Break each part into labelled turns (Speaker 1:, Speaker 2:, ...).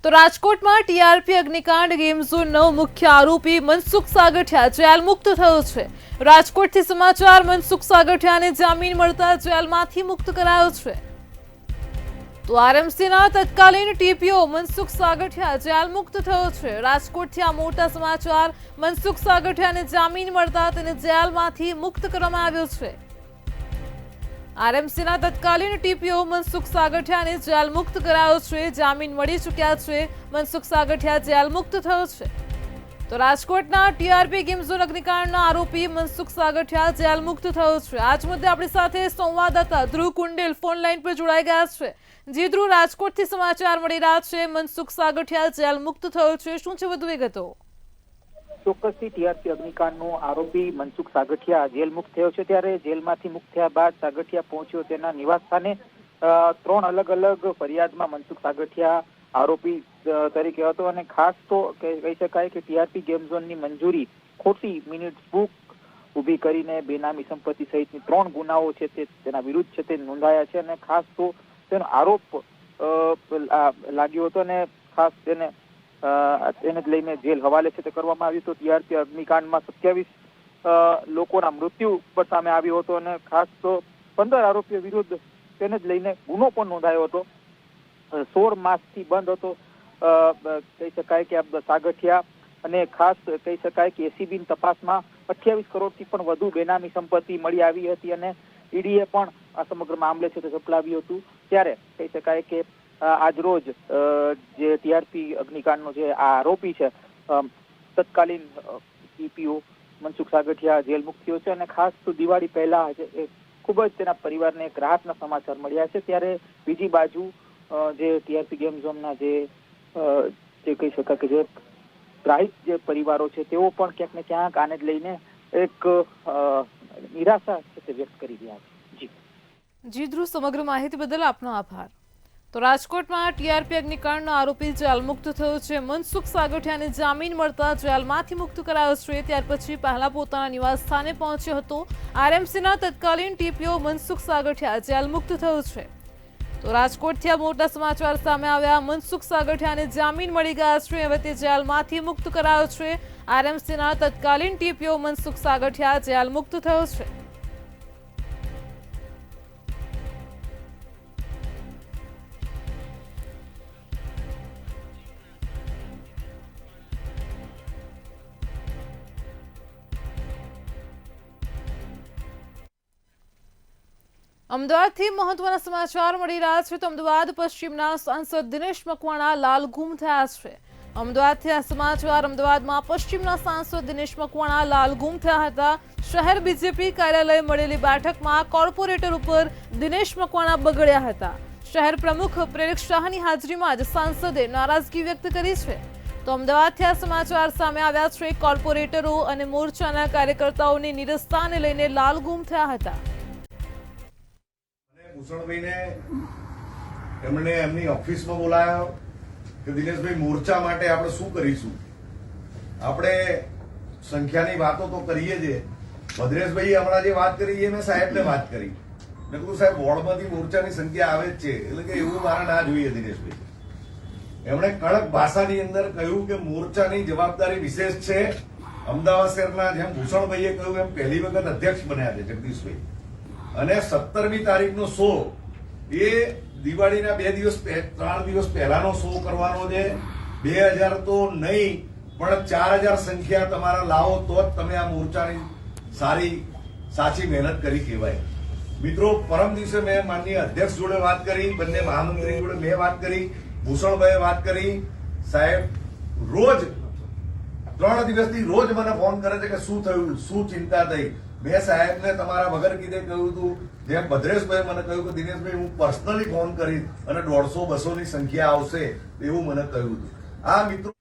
Speaker 1: તો રાજકોટમાં TRP અગ્નિકાંડ game ઝોનનો મુખ્ય આરોપી મનસુખ સાગઠિયા જેલ મુક્ત થયો છે। રાજકોટથી સમાચાર। મનસુખ સાગઠિયાને જામીન મળતા જેલમાંથી મુક્ત કરાયો છે। તો આરએમસીના તત્કાલીન ટીપીઓ મનસુખ સાગઠિયા જેલ મુક્ત થયો છે। રાજકોટથી આ મોટા સમાચાર। મનસુખ સાગઠિયાને જામીન મળતા તેને જેલમાંથી મુક્ત કરવામાં આવ્યો છે। આરએમસીના તત્કાલીન ટીપીઓ મનસુખ સાગઠિયાને જેલ મુક્ત કરાયો છે। જામીન મળી ચૂક્યા છે। મનસુખ સાગઠિયા જેલ મુક્ત થયો છે। તો રાજકોટના ટીઆરપી ગેમ ઝોન અગ્નિકાંડના આરોપી મનસુખ સાગઠિયા જેલ મુક્ત થયો છે। આજ મુદ્દે આપણી સાથે સંવાદદાતા ધ્રુવ કુંડેલ ફોન લાઈન પર જોડાઈ ગયા છે। જી ધ્રુવ, રાજકોટથી સમાચાર મળી રહ્યા છે, મનસુખ સાગઠિયા જેલ મુક્ત થયો છે, શું છે વધુ વિગતો?
Speaker 2: ચોક્કસથી ટીઆરપી અગ્નિકાંડનો આરોપી મનસુખ સાગઠિયા જેલ મુક્ત થયો છે। ત્યારે જેલમાંથી મુક્ત થયા બાદ સાગઠિયા પહોંચ્યો તેના નિવાસ સ્થાને। 3 અલગ અલગ ફરિયાદમાં મનસુખ સાગઠિયા આરોપી તરીકે હતો અને ખાસ તો કહી શકાય કે ટીઆરપી ગેમ ઝોનની મંજૂરી ખોટી મિનિટ્સ બુક ઊભી કરીને બેનામી સંપત્તિ સહિતની 3 ગુનાઓ છે તે તેના વિરુદ્ધ છે તે નોંધાયા છે અને ખાસ તો તેનો આરોપ લાગ્યો હતો અને ખાસ તેને જ લઈને જેલ હવાલે છે તે કરવામાં આવ્યું હતું। ટીઆરપી અગ્નિકાંડમાં 27 લોકોના મૃત્યુ પણ સામે આવ્યો હતો અને ખાસ તો 15 આરોપીઓ વિરુદ્ધ તેને જ લઈને ગુનો પણ નોંધાયો હતો। 16 માસથી બંધ હતો કહી શકાય કે સાગઠિયા અને ખાસ કહી શકાય કે એસીબીની તપાસમાં 28 કરોડથી પણ વધુ બેનામી સંપત્તિ મળી આવી હતી અને ઈડીએ પણ આ સમગ્ર મામલે છે તે ઝપલાવ્યું હતું। ત્યારે કહી શકાય કે આજ રોજ જે ટીઆરપી અગ્નિકાંડનો જે આ આરોપી છે તત્કાલીન ઈપીઓ મનસુખ સાગઠિયા જેલ મુક્ત થયો છે અને ખાસ તો દિવાળી પહેલા ખૂબ જ તેના પરિવારને એક રાહતના સમાચાર મળ્યા છે। ત્યારે બીજી બાજુ જે ટીઆરપી ગેમ ઝોનના જે કહી શકાય કે જે ગ્રાહિક જે પરિવારો છે તેઓ પણ ક્યાંક ને ક્યાંક આને જ લઈને એક નિરાશા છે તે વ્યક્ત કરી રહ્યા છે।
Speaker 1: જી ધ્રુવ, સમગ્ર માહિતી બદલ આપનો આભાર। તો રાજકોટમાં ટીઆરપી અગ્નિકાંડનો આરોપી જેલ મુક્ત થયો છે। મનસુખ સાગઠિયાને જામીન મળતા જેલમાંથી મુક્ત કરાયો છે। ત્યાર પછી પહેલા પોતાના નિવાસ સ્થાને પહોંચ્યો હતો। આરએમસીના તત્કાલીન ટીપીઓ મનસુખ સાગઠિયા જેલ મુક્ત થયો છે। તો રાજકોટથી આ મોટા સમાચાર સામે આવ્યા। મનસુખ સાગઠિયાને જામીન મળી ગયા છે, હવે તે જેલમાંથી મુક્ત કરાયો છે। આરએમસીના તત્કાલીન ટીપીઓ મનસુખ સાગઠિયા જેલ મુક્ત થયો છે। અમદાવાદથી મહત્વના સમાચાર મળી રહ્યા છે। તો અમદાવાદ પશ્ચિમના સાંસદ દિનેશ મકવાણા લાલઘુમ થયા છે। અમદાવાદથી આ સમાચાર। અમદાવાદમાં પશ્ચિમના સાંસદ દિનેશ મકવાણા લાલઘુમ થયા હતા। શહેર બીજેપી કાર્યાલય મળેલી બેઠકમાં કોર્પોરેટર ઉપર દિનેશ મકવાણા બગડ્યા હતા। શહેર પ્રમુખ પ્રેરક શાહની હાજરીમાં જ સાંસદે નારાજગી વ્યક્ત કરી છે। તો અમદાવાદથી આ સમાચાર સામે આવ્યા છે। કોર્પોરેટરો અને મોરચાના કાર્યકર્તાઓની નિરસ્તાને લઈને લાલઘુમ થયા હતા।
Speaker 3: ભૂષણભાઈને એમણે એમની ઓફિસમાં બોલાયો કે દિનેશભાઈ મોરચા માટે આપણે શું કરીશું? આપણે સંખ્યાની વાતો તો કરીએ છીએ। ભદ્રેશભાઈ હમણાં જે વાત કરી એ મેં સાહેબને વાત કરી। મેં કહ્યું સાહેબ વોર્ડમાંથી મોરચાની સંખ્યા આવે જ છે, એટલે કે એવું મારા ના જોઈએ દિનેશભાઈ। એમણે કડક ભાષાની અંદર કહ્યું કે મોરચાની જવાબદારી વિશેષ છે। અમદાવાદ શહેરના જેમ ભૂષણભાઈએ કહ્યું એમ પહેલી વખત અધ્યક્ષ બન્યા છે જગદીશભાઈ અને 17મી તારીખનો શો એ દિવાળીના 3 દિવસ પહેલાનો શો કરવાનો છે। 2000 તો નહીં પણ 4000 સંખ્યા તમારા લાવો તો જ તમે આ મોરચાની સાચી મહેનત કરી કહેવાય। મિત્રો, પરમ દિવસે મેં માનનીય અધ્યક્ષ જોડે વાત કરી, બંને મહામંત્રી જોડે મેં વાત કરી, ભૂષણભાઈએ વાત કરી। સાહેબ રોજ 3 દિવસથી રોજ મને ફોન કરે છે કે શું થયું, શું ચિંતા થઈ। મેં સાહેબને તમારા વગર કીધે કહ્યું હતું, જેમ ભદ્રેશભાઈ મને કહ્યું કે દિનેશભાઈ હું પર્સનલી ફોન કરીશ અને 150-200 ની સંખ્યા આવશે એવું મને કહ્યું હતું। આ મિત્રો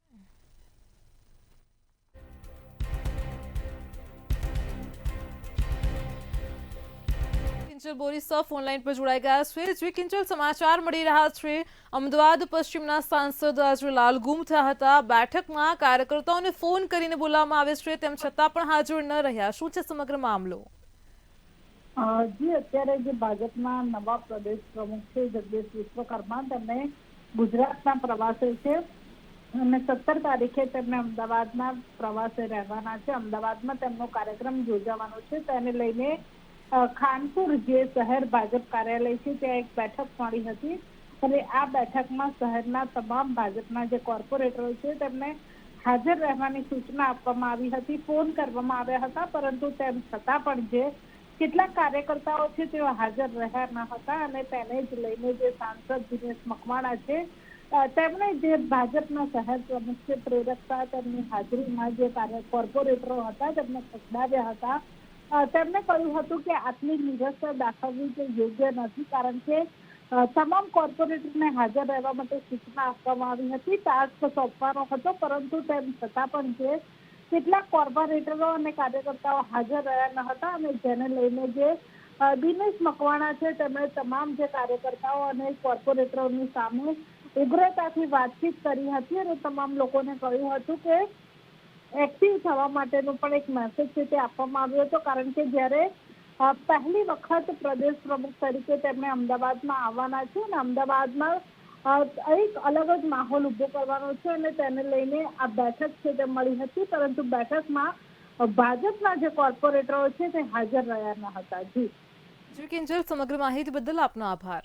Speaker 1: કિંચલ બોરીસા ફોન લાઈન પર જોડાઈ ગયા છે। જે કિંચલ, સમાચાર મળી રહ્યા છે અમદાવાદ પશ્ચિમના સાંસદ આજે લાલઘુમ થયા હતા। બેઠકમાં કાર્યકર્તાઓને ફોન કરીને બોલાવવામાં આવે છે, તેમ છતાં પણ હાજર ન રહ્યા। શું છે સમગ્ર મામલો?
Speaker 4: જી, અત્યારે જે ભાજપના નવા પ્રદેશ પ્રમુખ છે જગદીશ વિશ્વકર્મા, તેમણે ગુજરાતના પ્રવાસે છે અને 17 તારીખે તેમને અમદાવાદના પ્રવાસે રહેવાના છે. અમદાવાદમાં તેમનો કાર્યક્રમ યોજાવાનો છે. તેને લઈને ખાનપુર જે શહેર ભાજપ કાર્યાલય છે ત્યાં એક બેઠક મળી હતી અને આ બેઠકમાં શહેરના તમામ ભાજપના જે કોર્પોરેટરો છે તેમને હાજર રહેવાની સૂચના આપવામાં આવી હતી. ફોન કરવામાં આવ્યા હતા, પરંતુ તેમ છતાં પણ જે કેટલાક કાર્યકર્તાઓ છે તેઓ હાજર રહ્યા ન હતા અને તેને જ લઈને જે સાંસદ દિનેશ મકવાણા છે તેમણે જે ભાજપના શહેર પ્રમુખ પ્રેરકતા તેમની હાજરીમાં જે કોર્પોરેટરો હતા તેમને ખસડાવ્યા હતા. તેમણે કહ્યું હતું કે આટલી નિરસ્તા દાખવવી તે યોગ્ય નથી, કારણ કે તમામ કોર્પોરેટરને હાજર રહેવા માટે સૂચના આપવામાં આવી હતી. ટાસ્ક સોંપવાનો હતો, પરંતુ તેમ છતાં પણ જે કેટલાક કોર્પોરેટરો અને કાર્યકર્તાઓ હાજર રહ્યા ન હતા અને જેને લઈને જે દિનેશ મકવાણા છે તેમણે તમામ જે કાર્યકર્તાઓ અને કોર્પોરેટરોની સામે ઉગ્રતાથી વાતચીત કરી હતી અને તમામ લોકોને કહ્યું હતું કે એક્ટિવ થવા માટેનો પણ એક મેસેજ છે તે આપવામાં આવ્યો હતો, કારણ કે જ્યારે પહેલી વખત પ્રદેશ પ્રમુખ તરીકે તેમણે અમદાવાદમાં આવવાના છે અને અમદાવાદમાં એક અલગ જ માહોલ ઉભો કરવાનો છે અને તેને લઈને આ બેઠક છે તે મળી હતી, પરંતુ બેઠકમાં ભાજપના જે કોર્પોરેટરો છે તે હાજર રહ્યા ન હતા.
Speaker 1: જી કિંજલ, સમગ્ર માહિતી બદલ આપનો આભાર.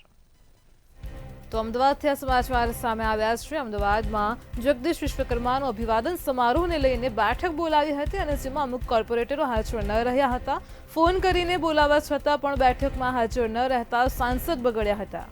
Speaker 1: તો અમદાવાદથી આ સમાચાર સામે આવ્યા છે. અમદાવાદમાં જગદીશ વિશ્વકર્માનો અભિવાદન સમારોહને લઈને બેઠક બોલાવી હતી અને જેમાં અમુક કોર્પોરેટરો હાજર ન રહ્યા હતા. ફોન કરીને બોલાવવા છતાં પણ બેઠકમાં હાજર ન રહેતા સાંસદ બગડ્યા હતા.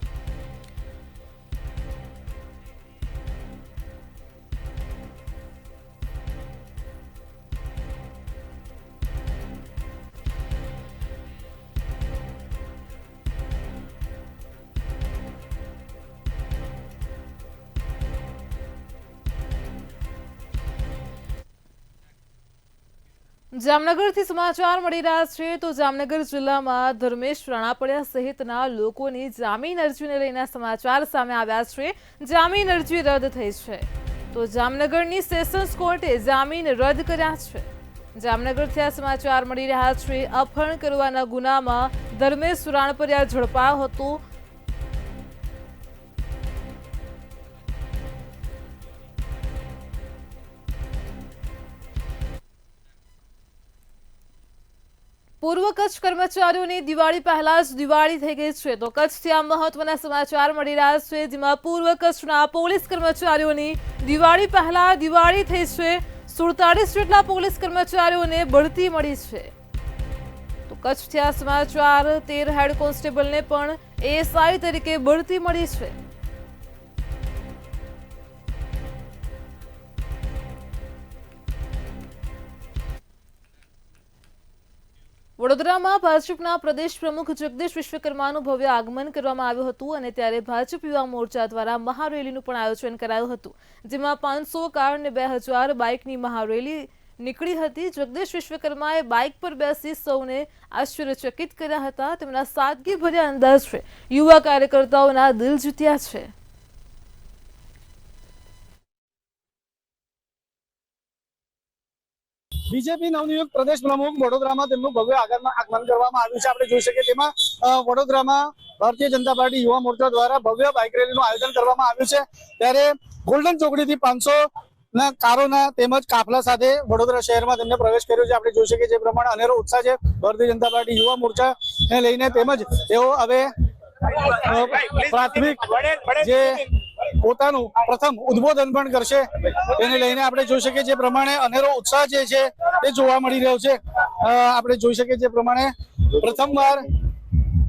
Speaker 1: જામનગરથી સમાચાર મળી રહ્યા છે. તો જામનગર જિલ્લામાં ધર્મેશ રાણાપડિયા સહિતના લોકોની જામીન અરજીને લઈને સમાચાર સામે આવ્યા છે. જામીન અરજી રદ થઈ છે. તો જામનગરની સેશન્સ કોર્ટે જામીન રદ કર્યા છે. જામનગરથી આ સમાચાર મળી રહ્યા છે. અપહરણ કરવાના ગુનામાં ધર્મેશ રાણાપડિયા ઝડપાયો હતો. પૂર્વ કચ્છ કર્મચારીઓની દિવાળી પહેલા જ દિવાળી થઈ ગઈ છે. તો કચ્છથી આ મહત્વના સમાચાર મળી રહ્યા છે, જેમાં પૂર્વ કચ્છના પોલીસ કર્મચારીઓની દિવાળી પહેલા દિવાળી થઈ છે. 47 જેટલા પોલીસ કર્મચારીઓને બઢતી મળી છે. તો કચ્છથી આ સમાચાર 13 હેડ કોન્સ્ટેબલને પણ એએસઆઈ તરીકે બઢતી મળી છે. વડોદરામાં ભાજપના પ્રદેશ પ્રમુખ જગદીશ વિશ્વકર્માનું ભવ્ય આગમન કરવામાં આવ્યું હતું અને ત્યારે ભાજપ યુવા મોરચા દ્વારા મહારેલીનું પણ આયોજન કરાયું હતું, જેમાં 500 કાર અને 2000 બાઇકની મહારેલી નીકળી હતી. જગદીશ વિશ્વકર્માએ બાઇક પર બેસી સૌને આશ્ચર્યચકિત કર્યા હતા. તેમના સાદગીભર્યા અંદાજે યુવા કાર્યકર્તાઓના દિલ જીત્યા છે.
Speaker 5: બીજેપી નવનિયુક્ત પ્રદેશ પ્રમુખ વડોદરામાં તેમનું ભવ્ય આગમન કરવામાં આવ્યું છે. આપણે જોઈ શકીએ તેમાં વડોદરામાં ભારતીય જનતા પાર્ટી યુવા મોરચા દ્વારા ભવ્ય બાઇક રેલીનું આયોજન કરવામાં આવ્યું છે. ત્યારે ગોલ્ડન ચોકડીથી 500 ના કારોના તેમજ કાફલા સાથે વડોદરા શહેરમાં તેમને પ્રવેશ કર્યો છે. આપણે જોઈ શકીએ જે પ્રમાણે અનેરો ઉત્સાહ છે ભારતીય જનતા પાર્ટી યુવા મોરચાને લઈને. તેમજ તેઓ હવે પ્રાથમિક જે પોતાનું પ્રથમ ઉદ્બોધન પણ કરશે, તેને લઈને આપણે જોઈ શકીએ જે પ્રમાણે અનેરો ઉત્સાહ જે છે તે જોવા મળી રહ્યો છે. આપણે જોઈ શકીએ જે પ્રમાણે પ્રથમવાર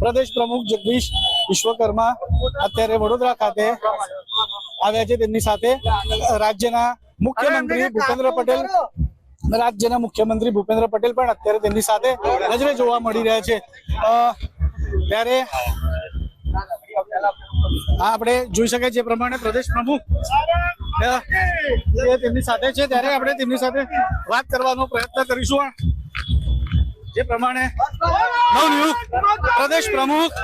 Speaker 5: પ્રદેશ પ્રમુખ જગદીશ વિશ્વકર્મા અત્યારે વડોદરા ખાતે આવ્યા છે. તેમની સાથે રાજ્યના મુખ્યમંત્રી ભૂપેન્દ્ર પટેલ પણ અત્યારે તેમની સાથે નજરે જોવા મળી રહ્યા છે. ત્યારે આપણે જોઈ શકીએ જે પ્રમાણે પ્રદેશ પ્રમુખ તેમની સાથે છે, ત્યારે આપણે તેમની સાથે વાત કરવાનો પ્રયત્ન કરીશું. જે પ્રમાણે નવનિયુક્ત પ્રદેશ પ્રમુખ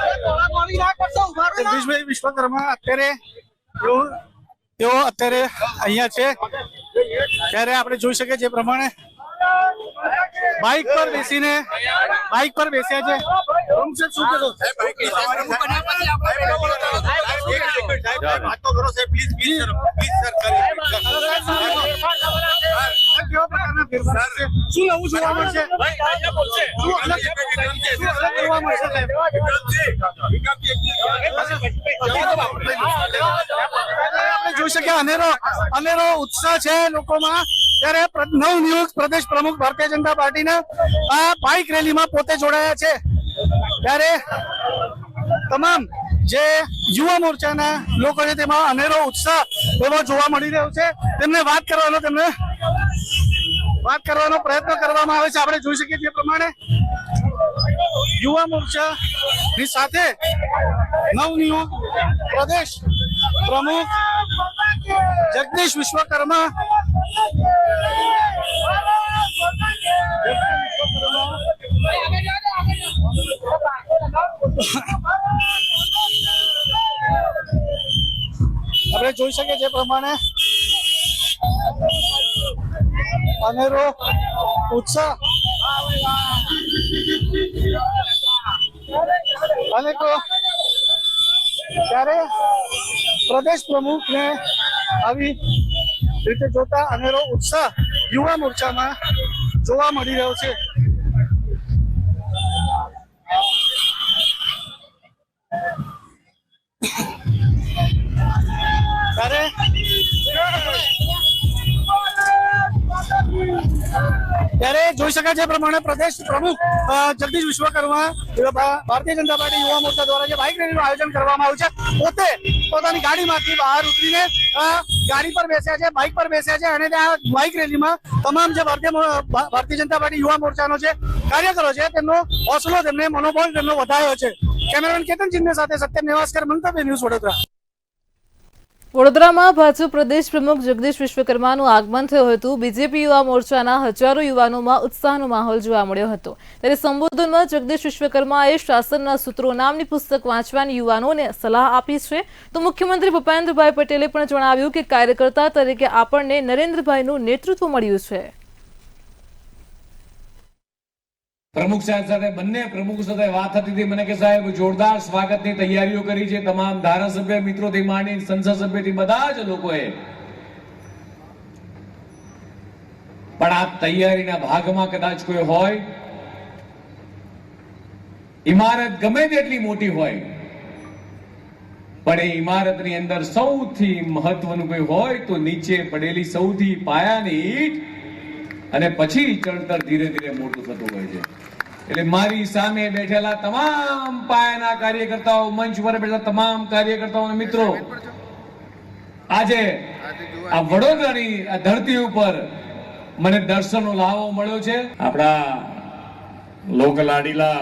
Speaker 5: જગદીશભાઈ વિશ્વકર્મા અત્યારે તેઓ અત્યારે અહીંયા છે, ત્યારે આપણે જોઈ શકીએ જે પ્રમાણે બાઇક પર બેસ્યા છે. શું કહેશો? કેવા પ્રકારના ફેરફાર છે? શું નવું જોવા મળશે? શું અલગ જોવા મળશે સાહેબ? આપણે જોઈ શકીએ અનેરો ઉત્સાહ છે લોકોમાં, ત્યારે નવનિયુક્ત પ્રદેશ પ્રમુખ ભારતીય જનતા પાર્ટીના આ બાઇક રેલીમાં પોતે જોડાયા છે. ત્યારે તમામ જે યુવા મોરચાના લોકો છે તેમાં અનેરો ઉત્સાહ એવો જોવા મળી રહ્યો છે. તેમને વાત કરવાનો પ્રયત્ન કરવામાં આવે છે. આપણે જોઈ શકીએ તે પ્રમાણે યુવા મોરચાની સાથે નવનિયુક્ત પ્રદેશ પ્રમુખ જગદીશ વિશ્વકર્મા આપણે જોઈ શકીએ જે પ્રમાણે અનેરો ઉત્સાહ અનેકો, ત્યારે પ્રદેશ પ્રમુખને આવી રીતે જોતા અનેરો ઉત્સાહ યુવા મોરચામાં જોવા મળી રહ્યો છે. ત્યારે જોઈ શકાય છે પ્રમાણે પ્રદેશ પ્રમુખ જગદીશ વિશ્વકર્મા ભારતીય જનતા પાર્ટી યુવા મોરચા દ્વારા જે બાઇક રેલીનું આયોજન કરવામાં આવ્યું છે, પોતે પોતાની ગાડીમાંથી બહાર ઉતરીને ગાડી પર બેસ્યા છે, બાઇક પર બેસ્યા છે અને ત્યાં બાઇક રેલીમાં તમામ જે ભારતીય જનતા પાર્ટી યુવા મોરચાનો જે કાર્યકરો છે તેમનો હોસલો, તેમને મનોબળ તેમનો વધાર્યો છે. કેમેરામેન કેતન ચિંદે સાથે સત્યમ નેવાસકર, મંતવ્ય ન્યૂઝ, વડોદરા.
Speaker 1: વડોદરામાં ભાજપ પ્રદેશ પ્રમુખ જગદીશ વિશ્વકર્માનું આગમન થયું હતું. બીજેપી યુવા મોરચાના હજારો યુવાનોમાં ઉત્સાહનો માહોલ જોવા મળ્યો હતો. ત્યારે સંબોધનમાં જગદીશ વિશ્વકર્માએ શાસનના સૂત્રો નામની પુસ્તક વાંચવાની યુવાનોને સલાહ આપી છે. તો મુખ્યમંત્રી ભૂપેન્દ્રભાઈ પટેલે પણ જણાવ્યું કે કાર્યકર્તા તરીકે આપણને નરેન્દ્રભાઈનું નેતૃત્વ મળ્યું છે.
Speaker 6: પ્રમુખ સાહેબ સાથે, બંને પ્રમુખ સાથે વાત હતી હતી. મને કે સાહેબ જોરદાર સ્વાગતની તૈયારીઓ કરી છે. તમામ ધારાસભ્ય મિત્રોથી માંડી સંસદ સભ્યથી બધા જ લોકોએ. પણ આ તૈયારીના ભાગમાં કદાચ કોઈ હોય, ઇમારત ગમે તેટલી મોટી હોય, પણ એ ઇમારતની અંદર સૌથી મહત્વનું કોઈ હોય તો નીચે પડેલી સૌથી પાયાની ઈંટ, અને પછી ચણતર ધીરે ધીરે મોટું થતું હોય છે. એટલે મારી સામે બેઠેલા તમામ પાયાના કાર્યકર્તાઓ, મંચ પર બેઠેલા તમામ કાર્યકર્તાઓ અને મિત્રો, આજે આ વડોદરાની આ ધરતી ઉપર મને દર્શનનો લાવો મળ્યો છે. આપણા લોકલાડીલા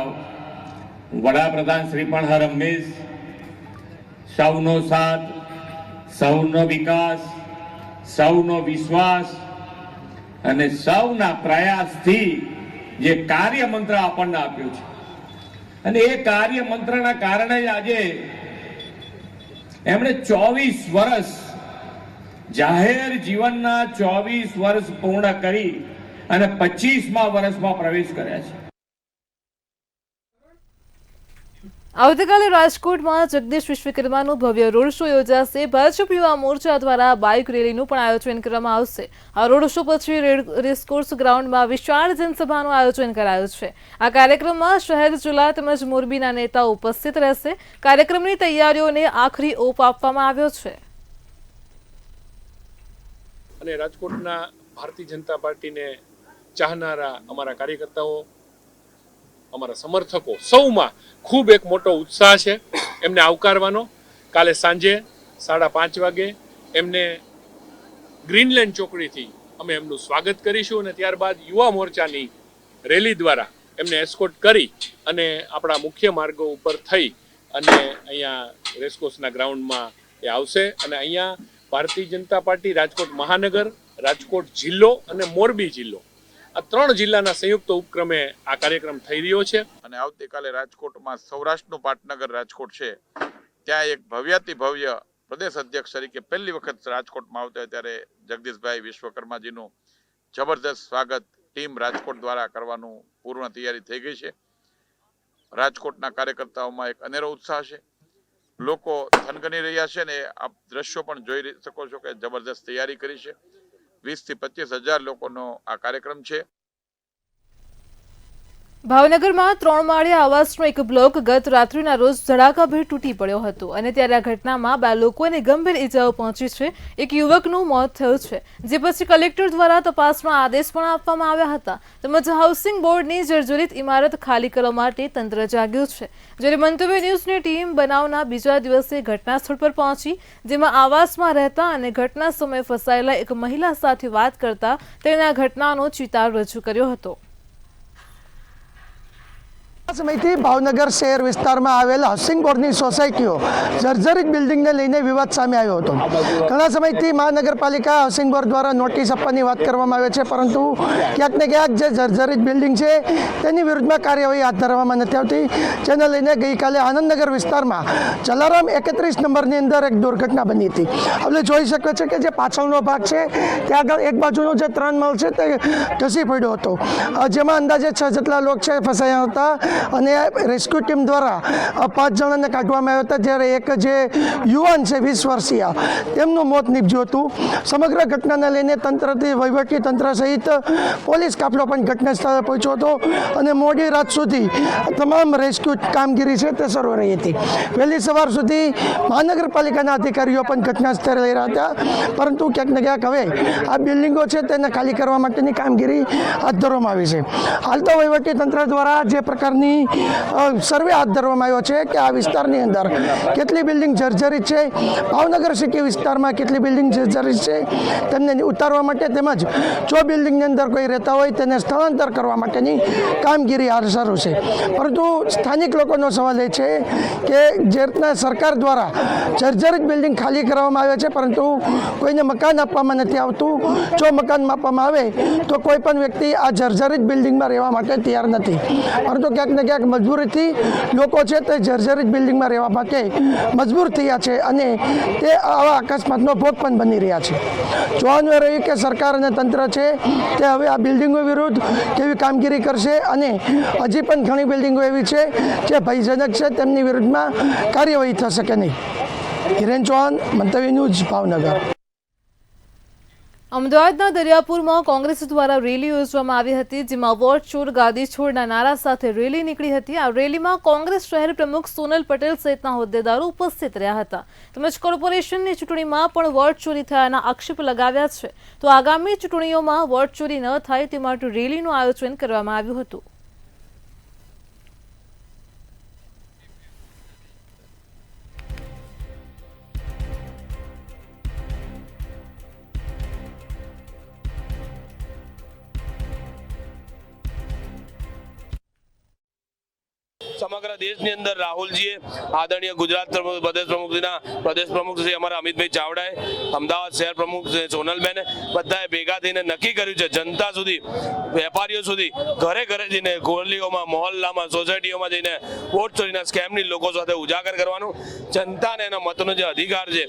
Speaker 6: વડાપ્રધાન શ્રી પણ હર હંમેશ સૌનો સાથ, સૌનો વિકાસ, સૌનો વિશ્વાસ અને સૌના પ્રયાસથી જે કાર્ય મંત્ર આપણને આપ્યું છે, અને એ કાર્ય મંત્રના કારણે આજે એમણે 24 વર્ષ, જાહેર જીવનના 24 વર્ષ પૂર્ણ કરી અને 25મા વર્ષમાં પ્રવેશ કર્યા છે.
Speaker 1: આવતીકાલે રાજકોટમાં જગદીશ વિશ્વકર્માનું ભવ્ય રોડ શો યોજાશે. ભાજપ યુવા મોરચા દ્વારા બાઇક રેલીનું પણ આયોજન કરવામાં આવશે. આ રોડ શો પછી રેસકોર્સ ગ્રાઉન્ડમાં વિશાળ જનસભાનું આયોજન કરાયું છે. આ કાર્યક્રમમાં શહેર, જિલ્લા તેમજ મોરબીના નેતાઓ ઉપસ્થિત રહેશે. કાર્યક્રમની તૈયારીઓને આખરી ઓપ આપવામાં આવ્યો છે.
Speaker 7: અને રાજકોટના ભારતીય જનતા પાર્ટીને ચાહનારા અમારા કાર્યકર્તાઓ, અમારા સમર્થકો સૌમાં ખૂબ એક મોટો ઉત્સાહ છે એમને આવકારવાનો. કાલે સાંજે 5:30 વાગે એમને ગ્રીનલેન્ડ ચોકડીથી અમે એમનું સ્વાગત કરીશું અને ત્યારબાદ યુવા મોરચાની રેલી દ્વારા એમને એસ્કોર્ટ કરી અને આપણા મુખ્ય માર્ગો ઉપર થઈ અને અહીંયા રેસકોર્સના ગ્રાઉન્ડમાં એ આવશે. અને અહીંયા ભારતીય જનતા પાર્ટી રાજકોટ મહાનગર, રાજકોટ જિલ્લો અને મોરબી જિલ્લો, આ 3 જિલ્લાના સંયુક્ત ઉપક્રમે આ કાર્યક્રમ થઈ રહ્યો છે.
Speaker 8: અને આવતીકાલે રાજકોટમાં સૌરાષ્ટ્રનું પાટનગર રાજકોટ છે, ત્યાં એક ભવ્યાતિ ભવ્ય પ્રદેશ અધ્યક્ષ તરીકે પહેલી વખત રાજકોટમાં આવતા હોય ત્યારે જગદીશભાઈ વિશ્વકર્માજીનું જબરદસ્ત સ્વાગત ટીમ રાજકોટ દ્વારા કરવાનું પૂર્ણ તૈયારી થઈ ગઈ છે. રાજકોટના કાર્યકર્તાઓમાં એક અનેરો ઉત્સાહ છે. લોકો થનગની રહ્યા છે ને આપ દ્રશ્યો પણ જોઈ શકો છો કે જબરદસ્ત તૈયારી કરી છે. 20 થી 25,000 લોકોનો આ કાર્યક્રમ છે.
Speaker 1: ભાવનગરમાં 3 માળિયા આવાસનો એક બ્લોક ગત રાત્રિના રોજ ધડાકાભેર તૂટી પડ્યો હતો અને ત્યારે આ ઘટનામાં 2 લોકોને ગંભીર ઇજાઓ પહોંચી છે. એક યુવકનું મોત થયું છે, જે પછી કલેક્ટર દ્વારા તપાસના આદેશ પણ આપવામાં આવ્યા હતા. તેમજ હાઉસિંગ બોર્ડની જર્જરિત ઇમારત ખાલી કરવા માટે તંત્ર જાગ્યું છે. જ્યારે મંતવ્ય ન્યૂઝની ટીમ બનાવના બીજા દિવસે ઘટના સ્થળ પર પહોંચી, જેમાં આવાસમાં રહેતા અને ઘટના સમયે ફસાયેલા એક મહિલા સાથે વાત કરતા તેણે આ ઘટનાનો ચિતાર રજૂ કર્યો હતો.
Speaker 9: સમયથી ભાવનગર શહેર વિસ્તારમાં આવેલા હાઉસિંગ બોર્ડની સોસાયટીઓ જર્જરિત બિલ્ડિંગને લઈને વિવાદ સામે આવ્યો હતો. ઘણા સમયથી મહાનગરપાલિકા હાઉસિંગ બોર્ડ દ્વારા નોટિસ આપવાની વાત કરવામાં આવે છે, પરંતુ ક્યાંક ને ક્યાંક જે જર્જરિત બિલ્ડિંગ છે તેની વિરુદ્ધમાં કાર્યવાહી હાથ ધરવામાં નથી આવતી. જેને લઈને ગઈકાલે આનંદનગર વિસ્તારમાં જલારામ 31 નંબરની અંદર એક દુર્ઘટના બની હતી. આપણે જોઈ શકીએ છીએ કે જે પાછળનો ભાગ છે ત્યાં આગળ એક બાજુનો જે 3 માળ છે તે ધસી પડ્યો હતો, જેમાં અંદાજે 6 જેટલા લોકો છે ફસાયા હતા અને રેસ્ક્યુ ટીમ દ્વારા 5 જણાને કાઢવામાં આવ્યા હતા. જ્યારે એક જે યુવાન છે 20 વર્ષીય તેમનું મોત નીપજ્યું હતું. સમગ્ર ઘટનાને લઈને તંત્રથી વહીવટી તંત્ર સહિત પોલીસ કાફલો પણ ઘટના સ્થળે પહોંચ્યો હતો અને મોડી રાત સુધી તમામ રેસ્ક્યુ કામગીરી છે તે શરૂ રહી હતી. વહેલી સવાર સુધી મહાનગરપાલિકાના અધિકારીઓ પણ ઘટના સ્થળે રહી રહ્યા હતા, પરંતુ ક્યાંક ને ક્યાંક હવે આ બિલ્ડિંગો છે તેને ખાલી કરવા માટેની કામગીરી હાથ ધરવામાં આવી છે. હાલ તો વહીવટી તંત્ર દ્વારા જે પ્રકારની સર્વે હાથ ધરવામાં આવ્યો છે કે આ વિસ્તારની અંદર કેટલી બિલ્ડિંગ જર્જરિત છે, ભાવનગર સિટી વિસ્તારમાં કેટલી બિલ્ડિંગ જર્જરિત છે તેમને ઉતારવા માટે, તેમજ જો બિલ્ડિંગની અંદર કોઈ રહેતા હોય તેને સ્થળાંતર કરવા માટેની કામગીરી હાલ શરૂ છે. પરંતુ સ્થાનિક લોકોનો સવાલ એ છે કે જે રીતના સરકાર દ્વારા જર્જરિત બિલ્ડિંગ ખાલી કરવામાં આવે છે, પરંતુ કોઈને મકાન આપવામાં નથી આવતું. જો મકાન આપવામાં આવે તો કોઈ પણ વ્યક્તિ આ જર્જરિત બિલ્ડિંગમાં રહેવા માટે તૈયાર નથી, પરંતુ ક્યાંક ને ક્યાંક મજબૂરીથી લોકો છે તે જર્જરિત બિલ્ડિંગમાં રહેવા માટે મજબૂર થયા છે અને તે આવા અકસ્માતનો ભોગ પણ બની રહ્યા છે. જોવાનું એ રહ્યું કે સરકાર અને તંત્ર છે તે હવે આ બિલ્ડિંગો વિરુદ્ધ કેવી કામગીરી કરશે અને હજી પણ ઘણી બિલ્ડિંગો એવી છે જે ભયજનક છે, તેમની વિરુદ્ધમાં કાર્યવાહી થશે કે નહીં. હિરેન ચૌહાણ, મંતવ્ય ન્યૂઝ, ભાવનગર.
Speaker 1: અમદાવાદના દરિયાપુરમાં કોંગ્રેસ દ્વારા રેલી યોજવામાં આવી હતી, જેમાં વોટ ચોર ગાદી છોડના નારા સાથે રેલી નીકળી હતી. આ રેલીમાં કોંગ્રેસ શહેર પ્રમુખ સોનલ પટેલ સહિતના હોદ્દેદારો ઉપસ્થિત રહ્યા હતા. તેમજ કોર્પોરેશનની ચૂંટણીમાં પણ વોટ ચોરી થયાના આક્ષેપ લગાવ્યા છે. તો આગામી ચૂંટણીઓમાં વોટ ચોરી ન થાય તે માટે રેલીનું આયોજન કરવામાં આવ્યું હતું.
Speaker 10: સમગ્ર દેશની અંદર રાહુલજીએ, આદરણીય ગુજરાત પ્રદેશ પ્રમુખ શ્રી અમારા અમિતભાઈ ચાવડાએ, અમદાવાદ શહેર પ્રમુખ સોનલબેને બધાએ ભેગા થઈને નક્કી કર્યું છે જનતા સુધી, વેપારીઓ સુધી, ઘરે ઘરે જઈને, ગોળીઓમાં, મહોલ્લામાં, સોસાયટીઓમાં જઈને વોટ ચોરીના સ્કેમની લોકો સાથે ઉજાગર કરવાનું, જનતાને એના મતનો જે અધિકાર છે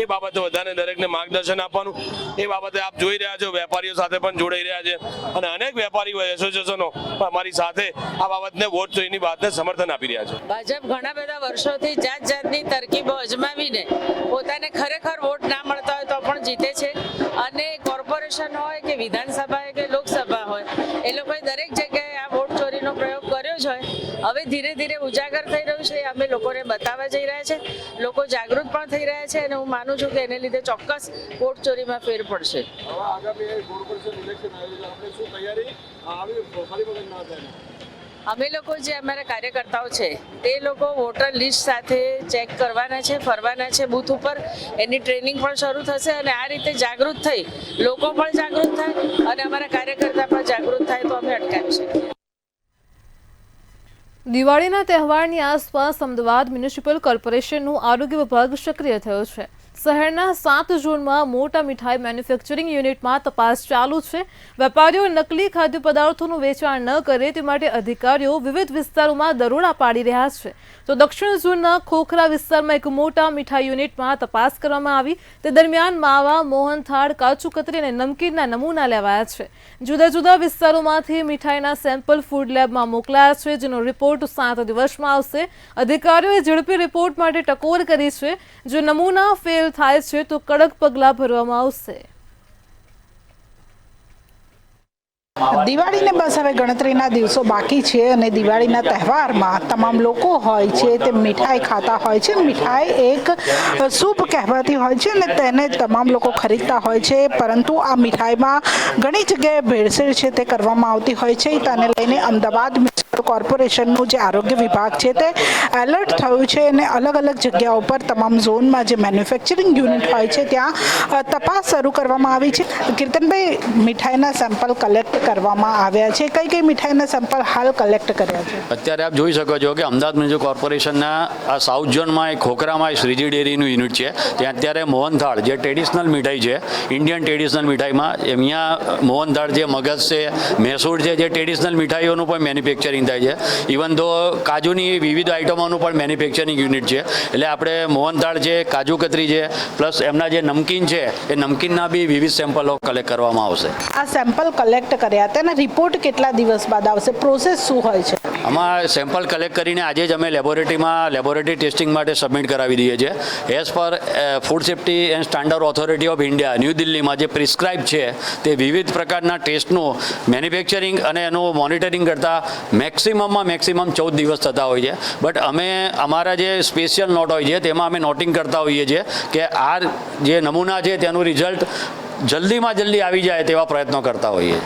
Speaker 10: એ બાબતે બધાને દરેકને માર્ગદર્શન આપવાનું. એ બાબતે આપ જોઈ રહ્યા છો વેપારીઓ સાથે પણ જોડાઈ રહ્યા છે અને અનેક વેપારીઓ એસોસિએશનો અમારી સાથે આ બાબતને વોટ ચોરીની વાતને સમર્થન આપી રહ્યા છે.
Speaker 11: ભાજપ ઘણા બધા વર્ષોથી જાત જાતની તરકીબો અજમાવીને પોતાને ખરેખર વોટ ના મળતા હોય તો પણ જીતે છે અને કોર્પોરેશન હોય કે વિધાનસભા કે લોકસભા હોય એ લોકોએ દરેક જગ્યાએ આ વોટ ચોરીનો પ્રયોગ કર્યો જ હોય. હવે ધીરે ધીરે ઉજાગર થઈ રહ્યું છે, અમે લોકોને બતાવવા જઈ રહ્યા છે, લોકો જાગૃત પણ થઈ રહ્યા છે અને હું માનું છું કે એને લીધે ચોક્કસ વોટ ચોરીમાં ફેર પડશે. અમે લોકો જે અમારા કાર્યકર્તાઓ છે તે લોકો વોટર લિસ્ટ સાથે ચેક કરવાના છે, ફરવાના છે બૂથ ઉપર, એની ટ્રેનિંગ પણ શરૂ થશે અને આ રીતે જાગૃત થઈ લોકો પણ જાગૃત થાય અને અમારા કાર્યકર્તા પણ જાગૃત થાય તો અમે અટકાવી શકીએ.
Speaker 1: દિવાળીના તહેવારની આસપાસ અમદાવાદ મ્યુનિસિપલ કોર્પોરેશનનું આરોગ્ય વિભાગ સક્રિય થયો છે. શહેરના 7 ઝોનમાં મોટા મીઠાઈ મેન્યુફેક્ચરિંગ યુનિટમાં તપાસ ચાલુ છે. વેપારીઓ નકલી ખાદ્ય પદાર્થોનું વેચાણ ન કરે તે માટે અધિકારીઓ વિવિધ વિસ્તારોમાં દરોડા પાડી રહ્યા છે. તો દક્ષિણ ઝોનના ખોખરા વિસ્તારમાં એક મોટા મીઠાઈ યુનિટમાં તપાસ કરવામાં આવી. તે દરમિયાન માવા, મોહનથાળ, કાચુ કતરી અને નમકીનના નમૂના લેવાયા છે. જુદા જુદા વિસ્તારોમાંથી મીઠાઈના સેમ્પલ ફૂડ લેબમાં મોકલાયા છે, જેનો રિપોર્ટ 7 દિવસમાં આવશે. અધિકારીઓએ ઝડપી રિપોર્ટ માટે ટકોર કરી છે. જો નમૂના ફેલ થાય છે તો કડક પગલાં ભરવામાં આવશે.
Speaker 12: દિવાળીને બસ હવે ગણતરીના દિવસો બાકી છે અને દિવાળીના તહેવારમાં તમામ લોકો હોય છે તે મીઠાઈ ખાતા હોય છે. મીઠાઈ એક શુભ કહેવાતી હોય છે અને તેને તમામ લોકો ખરીદતા હોય છે, પરંતુ આ મીઠાઈમાં ઘણી જગ્યાએ ભેળસેળ છે તે કરવામાં આવતી હોય છે. તેને લઈને અમદાવાદ મ્યુનિસિપલ કોર્પોરેશનનું જે આરોગ્ય વિભાગ છે તે એલર્ટ થયું છે અને અલગ અલગ જગ્યાઓ પર તમામ ઝોનમાં જે મેન્યુફેક્ચરિંગ યુનિટ હોય છે ત્યાં તપાસ શરૂ કરવામાં આવી છે. કીર્તનભાઈ, મીઠાઈના સેમ્પલ કલેક્ટ કરવામાં આવ્યા છે. કઈ કઈ મીઠાઈના સેમ્પલ હાલ કલેક્ટ કર્યા છે?
Speaker 13: અત્યારે આપ જોઈ શકો છો કે અમદાવાદ મ્યુનિસિપલ કોર્પોરેશનના આ સાઉથ ઝોનમાં એક ખોખરામાં શ્રીજી ડેરીનું યુનિટ છે. ત્યાં અત્યારે મોહનથાળ જે ટ્રેડિશનલ મીઠાઈ છે, ઇન્ડિયન ટ્રેડિશનલ મીઠાઈમાં અહીંયા મોહનથાળ છે, મગજ છે, મૈસૂર છે, જે ટ્રેડિશનલ મીઠાઈઓનું પણ મેન્યુફેક્ચરિંગ થાય છે. ઇવન તો કાજુની વિવિધ આઇટમોનું પણ મેન્યુફેક્ચરિંગ યુનિટ છે. એટલે આપણે મોહનથાળ છે, કાજુ કતરી છે, પ્લસ એમના જે નમકીન છે એ નમકીનના બી વિવિધ સેમ્પલો કલેક્ટ કરવામાં આવશે.
Speaker 12: આ સેમ્પલ કલેક્ટ કર્યા, તેના રિપોર્ટ કેટલા દિવસ બાદ આવશે? પ્રોસેસ શું હોય છે?
Speaker 13: આમાં સેમ્પલ કલેક્ટ કરીને આજે જ અમે લેબોરેટરી ટેસ્ટિંગ માટે સબમિટ કરાવી દઈએ છીએ. As per food safety and standard authority of India new દિલ્હીમાં જે પ્રિસ્ક્રાઇબ છે તે વિવિધ પ્રકારના ટેસ્ટનું મેન્યુફેક્ચરિંગ અને એનું મોનિટરિંગ કરતાં મેક્સિમમ 14 દિવસ થતા હોય છે. બટ અમે અમારા જે સ્પેશિયલ નોટ હોય છે તેમાં અમે નોટિંગ કરતા હોઈએ છીએ કે આ જે નમૂના છે તેનું રિઝલ્ટ જલ્દીમાં જલ્દી આવી જાય તેવા પ્રયત્નો કરતા હોઈએ.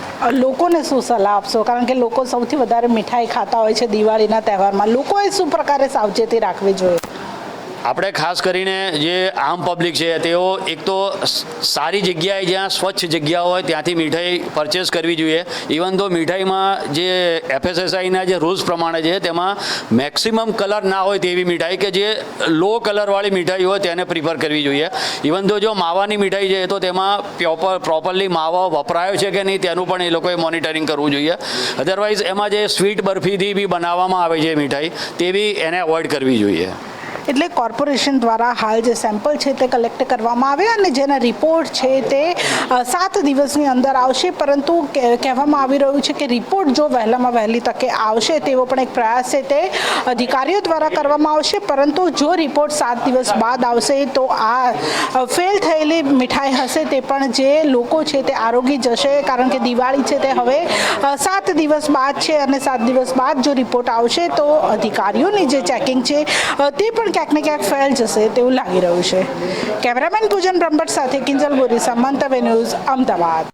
Speaker 12: લોકોને શું સલાહ આપશો? કારણ કે લોકો સૌથી વધારે મીઠાઈ ખાતા હોય છે દિવાળીના તહેવારમાં. લોકોએ શું પ્રકારે સાવચેતી રાખવી જોઈએ?
Speaker 13: આપણે ખાસ કરીને જે આમ પબ્લિક છે તેઓ એક તો સારી જગ્યાએ જ્યાં સ્વચ્છ જગ્યા હોય ત્યાંથી મીઠાઈ પરચેસ કરવી જોઈએ. ઇવન તો મીઠાઈમાં જે FSSAIના જે રૂલ્સ પ્રમાણે છે તેમાં મેક્સિમમ કલર ના હોય તેવી મીઠાઈ, કે જે લો કલરવાળી મીઠાઈ હોય તેને પ્રિફર કરવી જોઈએ. ઇવન તો જો માવાની મીઠાઈ છે તો તેમાં પ્રોપરલી માવો વપરાયો છે કે નહીં તેનું પણ એ લોકોએ મોનિટરિંગ કરવું જોઈએ. અધરવાઇઝ એમાં જે સ્વીટ બરફીથી બી બનાવવામાં આવે છે મીઠાઈ, તેવી એને અવોઇડ કરવી જોઈએ.
Speaker 12: એટલે કોર્પોરેશન દ્વારા હાલ જે સેમ્પલ છે તે કલેક્ટ કરવામાં આવે અને જેના રિપોર્ટ છે તે 7 દિવસની અંદર આવશે. પરંતુ કહેવામાં આવી રહ્યું છે કે રિપોર્ટ જો વહેલામાં વહેલી તકે આવશે તેવો પણ એક પ્રયાસ છે તે અધિકારીઓ દ્વારા કરવામાં આવશે. પરંતુ જો રિપોર્ટ 7 દિવસ બાદ આવશે તો આ ફેલ થયેલી મીઠાઈ હશે તે પણ જે લોકો છે તે આરોગી જશે. કારણ કે દિવાળી છે તે હવે 7 દિવસ બાદ છે અને 7 દિવસ બાદ જો રિપોર્ટ આવશે તો અધિકારીઓની જે ચેકિંગ છે તે પણ ક્યાંક ને ક્યાંક ફેલ જશે તેવું લાગી રહ્યું છે. કેમેરામેન પૂજન બ્રહ્મભટ્ટ સાથે કિંજલ બોરીસા, મંતવ્ય ન્યૂઝ, અમદાવાદ.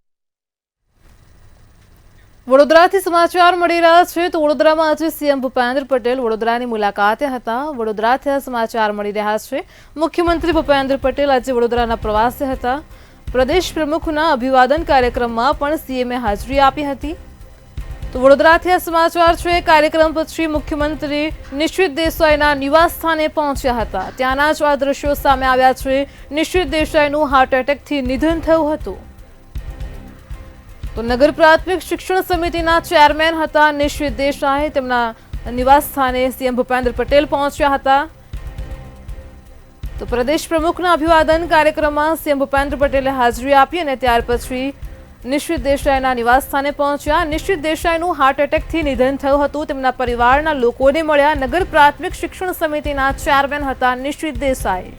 Speaker 1: વડોદરાથી સમાચાર મળી રહ્યા છે તો વડોદરામાં આજે સીએમ ભૂપેન્દ્ર પટેલ વડોદરાની મુલાકાતે હતા. વડોદરાથી સમાચાર મળી રહ્યા છે. મુખ્યમંત્રી ભૂપેન્દ્ર પટેલ આજે વડોદરાના પ્રવાસે હતા. પ્રદેશ પ્રમુખના અભિવાદન કાર્યક્રમમાં પણ સીએમએ હાજરી આપી હતી. તો વડોદરાથી સમાચાર છે. કાર્યક્રમ પછી મુખ્યમંત્રી નિશિત દેસાઈના નિવાસ સ્થાને પહોંચ્યા હતા. ત્યાંના જ આ દ્રશ્યો સામે આવ્યા છે. નિશિત દેસાઈનું હાર્ટ એટેકથી નિધન થયું હતું. તો નગર પ્રાથમિક શિક્ષણ સમિતિના ચેરમેન હતા નિશિત દેસાઈ. તેમના નિવાસ સ્થાને સીએમ ભૂપેન્દ્ર પટેલ પહોંચ્યા હતા. તો પ્રદેશ પ્રમુખના અભિવાદન કાર્યક્રમમાં સીએમ ભૂપેન્દ્ર પટેલે હાજરી આપી અને ત્યાર પછી નિશિત દેસાઈના નિવાસ સ્થાને પહોંચ્યા. નિશિત દેસાઈનું હાર્ટ એટેકથી નિધન થયું હતું. તેમના પરિવારના લોકોને મળ્યા. નગર પ્રાથમિક શિક્ષણ સમિતિના ચેરમેન હતા નિશિત દેસાઈ.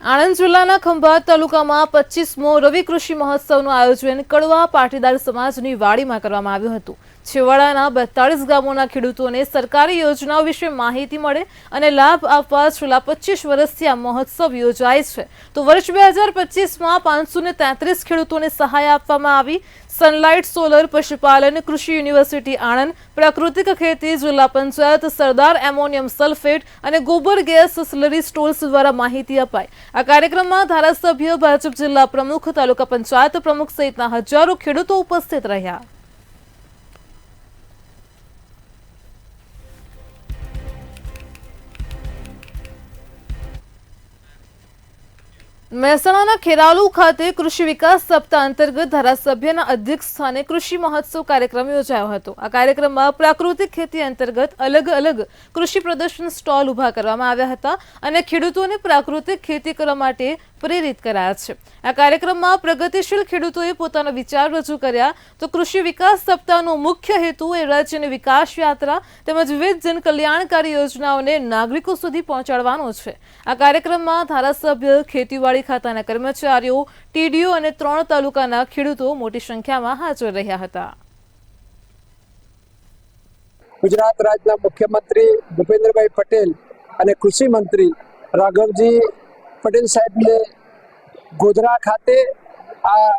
Speaker 1: આણંદ જિલ્લાના ખંભાત તાલુકામાં 25મો રવિ કૃષિ મહોત્સવનું આયોજન કડવા પાટીદાર સમાજની વાડીમાં કરવામાં આવ્યું હતું. છેવાડાના 42 ગામોના ખેડૂતોને સરકારી યોજનાઓ વિશે માહિતી મળે અને લાભ આપવા છેલ્લા 25 વર્ષથી આ મહોત્સવ યોજાય છે. તો વર્ષ 2025માં 533 ખેડૂતોને સહાય આપવામાં આવી. સનલાઇટ સોલર, પશુપાલન, કૃષિ યુનિવર્સિટી આણંદ, પ્રાકૃતિક ખેતી, જિલ્લા પંચાયત, સરદાર એમોનિયમ સલ્ફેટ અને ગોબર ગેસ સ્લરી સ્ટોર્સ દ્વારા માહિતી અપાઈ. આ કાર્યક્રમમાં ધારાસભ્ય, ભાજપ જિલ્લા પ્રમુખ, તાલુકા પંચાયત પ્રમુખ સહિતના હજારો ખેડૂતો ઉપસ્થિત રહ્યા. મહેસાણાના ખેરાલુ ખાતે કૃષિ વિકાસ સપ્તાહ અંતર્ગત ધારાસભ્યના અધ્યક્ષ સ્થાને કૃષિ મહોત્સવ કાર્યક્રમ યોજાયો હતો. આ કાર્યક્રમમાં પ્રાકૃતિક ખેતી અંતર્ગત અલગ અલગ કૃષિ પ્રદર્શન સ્ટોલ ઊભા કરવામાં આવ્યા હતા અને ખેડૂતોને પ્રાકૃતિક ખેતી કરવા માટે પ્રેરિત કરાયા છે. આ કાર્યક્રમમાં પ્રગતિશીલ ખેડૂતોએ પોતાના વિચાર રજૂ કર્યા તો કૃષિ વિકાસ સપ્તાહનો મુખ્ય હેતુ એ રાજ્યની વિકાસ યાત્રા તેમજ વિવિધ જનકલ્યાણકારી યોજનાઓને નાગરિકો સુધી પહોંચાડવાનો છે. આ કાર્યક્રમમાં ધારાસભ્ય, ખેતીવાડી ખાતાના કર્મચારીઓ, ટીડીઓ અને 3 તાલુકાના ખેડૂતો મોટી સંખ્યામાં હાજર રહ્યા હતા.
Speaker 5: ગુજરાત રાજ્યના મુખ્યમંત્રી ભૂપેન્દ્રભાઈ પટેલ અને કૃષિ મંત્રી રાઘવજી પટેલ સાહેબને ગોધરા ખાતે આ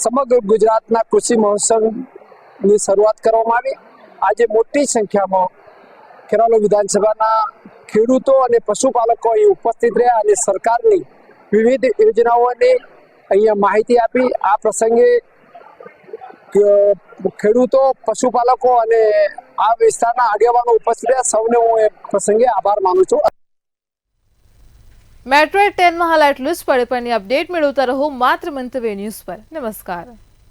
Speaker 5: સમગ્ર ગુજરાતના કૃષિ મહોત્સવની શરૂઆત કરવામાં આવી. આજે મોટી સંખ્યામાં ખેરાલુ વિધાનસભાના ખેડૂતો અને પશુપાલકો અહીં ઉપસ્થિત રહ્યા અને સરકારની વિવિધ યોજનાઓની અહીંયા માહિતી આપી. આ પ્રસંગે ખેડૂતો, પશુપાલકો અને આ વિસ્તારના આગેવાનો ઉપસ્થિત રહ્યા. સૌને હું એ પ્રસંગે આભાર માનું છું.
Speaker 1: મેટ્રો 10 માં હાલ આટલું જ. પડે પણની અપડેટ મેળવતા રહો માત્ર મંતવ્ય ન્યૂઝ પર. નમસ્કાર.